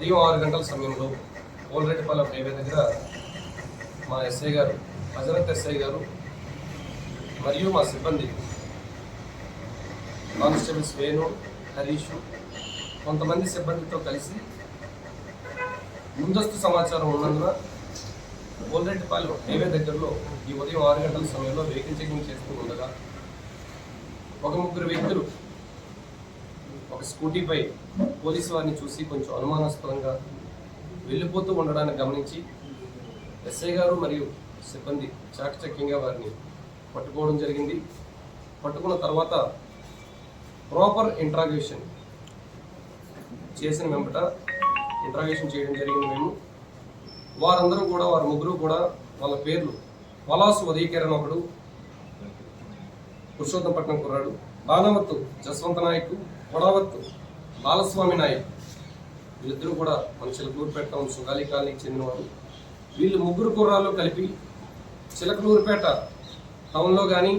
ఉదయం 6 గంటల సమయంలో పోలరెడ్డిపాలెం హైవే దగ్గర మా ఎస్ఐ గారు, హజరత్ ఎస్ఐ గారు మరియు మా సిబ్బంది కానిస్టేబుల్స్ వేణు, హరీష్, కొంతమంది సిబ్బందితో కలిసి ముందస్తు సమాచారం ఉన్నందున పోలరెడ్డిపాలెం హైవే దగ్గరలో ఈ ఉదయం 6 గంటల సమయంలో వెహికల్ చెకింగ్ చేస్తూ ఉండగా ఒక ముగ్గురు వ్యక్తులు ఒక స్కూటీపై పోలీసు వారిని చూసి కొంచెం అనుమానాస్పదంగా వెళ్ళిపోతూ ఉండడాన్ని గమనించి ఎస్ఐ గారు మరియు సిబ్బంది చాకచక్యంగా వారిని పట్టుకోవడం జరిగింది. పట్టుకున్న తర్వాత ప్రాపర్ ఇంట్రాగేషన్ చేసిన వెంబట ఇంట్రాగేషన్ చేయడం జరిగింది. మేము వారందరూ కూడా వారి ముగ్గురు కూడా వాళ్ళ పేర్లు పలాసు ఉదయకిరణ్ ఒకడు, పురుషోత్తంపట్నం కుర్రాడు, బాణవత్తు జస్వంత నాయక్, కొడావత్తు బాలస్వామి నాయక్, వీళ్ళిద్దరూ కూడా మన చిలకలూరుపేట టౌన్ సుగాలి కాలనీకి చెందినవారు. వీళ్ళు ముగ్గురు కుర్రాళ్ళు కలిపి చిలకలూరుపేట టౌన్లో కానీ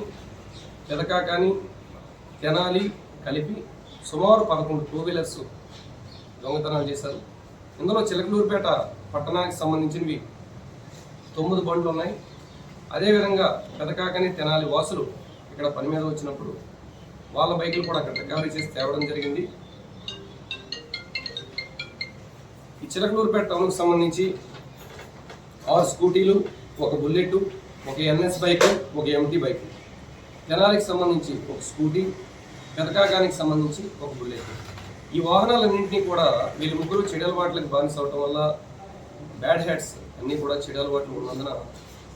పెదకా కానీ తెనాలి కలిపి సుమారు 11 టూ వీలర్స్ దొంగతనాలు చేశారు. ఇందులో చిలకలూరుపేట పట్టణానికి సంబంధించినవి 9 బండ్లు ఉన్నాయి. అదేవిధంగా పెదకాకని తెనాలి వాసులు ఇక్కడ పని మీద వచ్చినప్పుడు వాళ్ళ బైకులు కూడా అక్కడ రికవరీ చేసి తేవడం జరిగింది. ఈ చిలకలూరుపేట టౌన్కి సంబంధించి 6 స్కూటీలు, ఒక బుల్లెట్, ఒక ఎన్ఎస్ బైక్, ఒక ఎంటీ బైక్, తెనాలికి సంబంధించి ఒక స్కూటీ, పెదకాకానికి సంబంధించి ఒక బుల్లెట్. ఈ వాహనాలన్నింటినీ కూడా వీళ్ళు ముగ్గురు చెడు అలవాట్లకు బానిస అవటం వల్ల బ్యాడ్ హ్యాట్స్ అన్నీ కూడా చెడు అలవాట్లు ఉన్నందున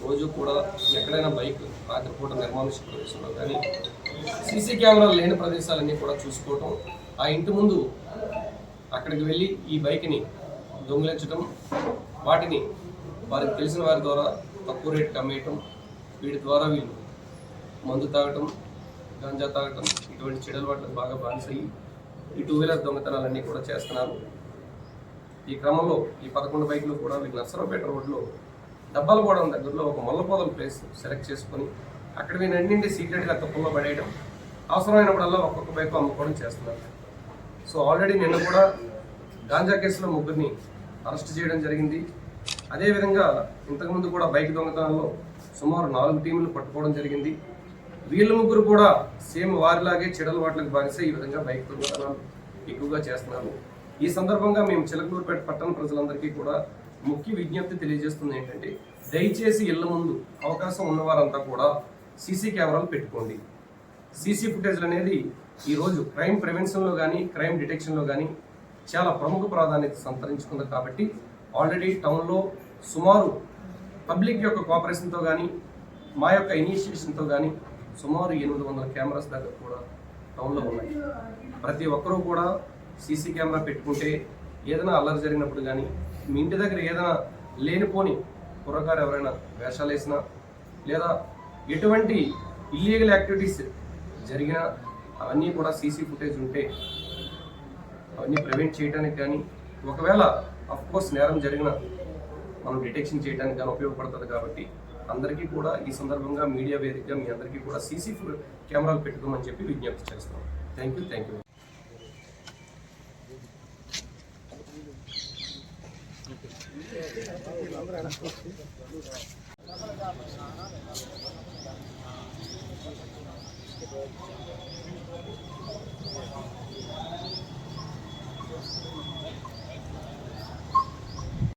రోజు కూడా ఎక్కడైనా బైక్ రాత్రిపూట నిర్మానుష్య ప్రదేశంలో కానీ సీసీ కెమెరాలు లేని ప్రదేశాలన్నీ కూడా చూసుకోవటం, ఆ ఇంటి ముందు అక్కడికి వెళ్ళి ఈ బైక్ని దొంగిలించడం, వాటిని వారికి తెలిసిన వారి ద్వారా తక్కువ రేటుకి అమ్మేయటం, వీటి ద్వారా వీళ్ళు మందు తాగటం, గంజా తాగటం, ఇటువంటి చెడు అలవాట్లకు బాగా బానిసయ్యి ఈ టూ వీలర్ దొంగతనాలన్నీ కూడా చేస్తున్నారు. ఈ క్రమంలో ఈ 11 బైకులు కూడా వీళ్ళు నర్సరావుపేట రోడ్లో దబ్బాలగూడెం దగ్గరలో ఒక మొల్లపోదల ప్లేస్ సెలెక్ట్ చేసుకొని అక్కడ వీళ్ళన్నింటి సీక్రెట్గా తప్పుల్లో పడేయడం, అవసరమైనప్పుడల్లా ఒక్కొక్క బైక్ అమ్ముకోవడం చేస్తున్నారు. సో ఆల్రెడీ నిన్న కూడా గాంజా కేసులో ముగ్గురిని అరెస్ట్ చేయడం జరిగింది. అదేవిధంగా ఇంతకుముందు కూడా బైక్ దొంగతనాల్లో సుమారు 4 టీములు పట్టుకోవడం జరిగింది. వీళ్ళ ముగ్గురు కూడా సేమ్ వారిలాగే చెడల వాటికి బానిసే ఈ విధంగా బైక్ దొంగతనాలు ఎక్కువగా చేస్తున్నారు. ఈ సందర్భంగా మేము చిలకలూరుపేట పట్టణ ప్రజలందరికీ కూడా ముఖ్య విజ్ఞప్తి తెలియజేస్తుంది ఏంటంటే, దయచేసి ఇళ్ల ముందు అవకాశం ఉన్నవారంతా కూడా సీసీ కెమెరాలు పెట్టుకోండి. సీసీ ఫుటేజ్లు అనేది ఈరోజు క్రైమ్ ప్రివెన్షన్లో కానీ క్రైమ్ డిటెక్షన్లో కానీ చాలా ప్రముఖ ప్రాధాన్యత సంతరించుకుంది. కాబట్టి ఆల్రెడీ టౌన్లో సుమారు పబ్లిక్ యొక్క కోఆపరేషన్తో కానీ మా యొక్క ఇనిషియేషన్తో కానీ సుమారు 800 కెమెరాస్ దగ్గర కూడా టౌన్లో ఉన్నాయి. ప్రతి ఒక్కరూ కూడా సీసీ కెమెరా పెట్టుకుంటే ఏదైనా అల్లరి జరిగినప్పుడు కానీ మీ ఇంటి దగ్గర ఏదైనా లేనిపోని కుర్రకారు ఎవరైనా వేషాలు వేసినా లేదా ఎటువంటి ఇల్లీగల్ యాక్టివిటీస్ జరిగినా అవన్నీ కూడా సీసీ ఫుటేజ్ ఉంటే అవన్నీ ప్రివెంట్ చేయడానికి కానీ ఒకవేళ అఫ్కోర్స్ నేరం జరిగిన మనం డిటెక్షన్ చేయడానికి కానీ ఉపయోగపడుతుంది. కాబట్టి అందరికీ కూడా ఈ సందర్భంగా మీడియా వేదికగా మీ అందరికీ కూడా సీసీ కెమెరాలు పెట్టుకోమని చెప్పి విజ్ఞప్తి చేస్తాం. Thank you.